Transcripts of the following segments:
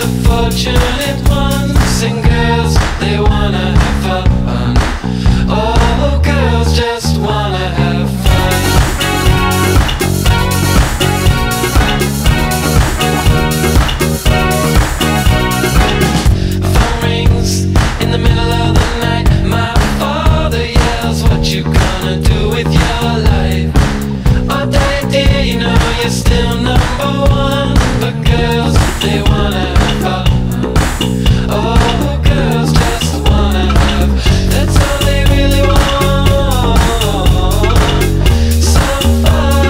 the fortunate ones, and girls, they wanna have fun. Oh, girls just wanna have fun. Phone rings in the middle of the night. My father yells, what you gonna do with your life? Oh, daddy dear, you know you're still number one. But girls, they wanna have fun. Oh, girls just wanna have, that's all they really want. Some fun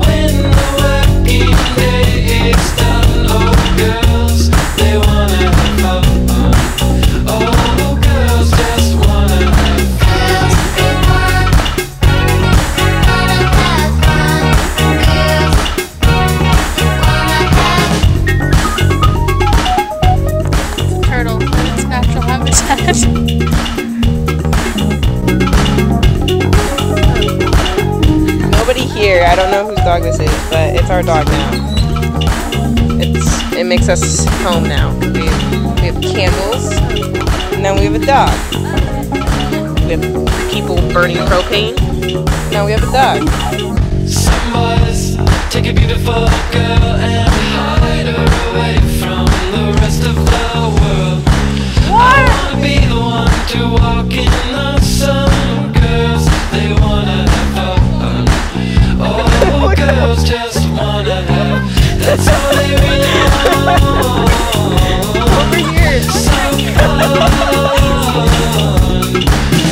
when the working day is done. Oh, girls, they wanna have fun. Oh, girls just wanna have fun. Turtle in its natural habitat. Nobody here. I don't know whose dog this is, but it's our dog now. It makes us home now. We have candles, and then we have a dog. We have people burning propane. Now we have a dog. Some boys take a beautiful girl and hide her away from the rest of the world. I wanna be the one to walk in the sun. Girls, they wanna have fun. Oh, girls just wanna have, that's all they really want. Over here. Some fun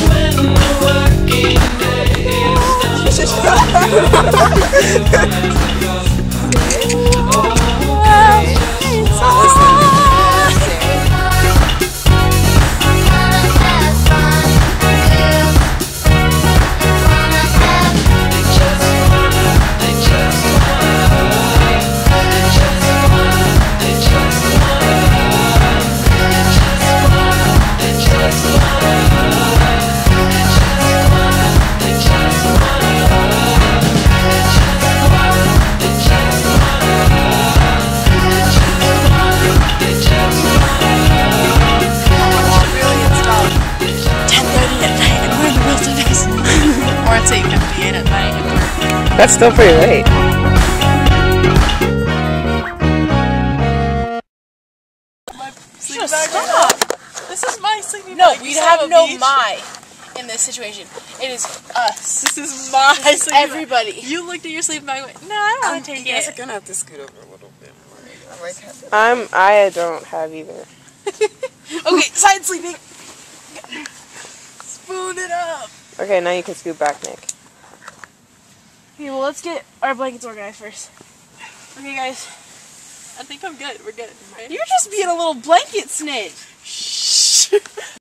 when the working day is done. That's still pretty late. Stop! This is my sleeping bag. No, we have no my in this situation. It is us. This is my It's sleeping everybody. bag. You looked at your sleeping bag and went, no, I don't want to take it. gonna have to scoot over a little bit more. I don't have either. Okay, side sleeping. Spoon it up. Okay, now you can scoot back, Nick. Okay, well, let's get our blankets organized first. Okay, guys. I think I'm good. We're good, right? You're just being a little blanket snitch. Shh.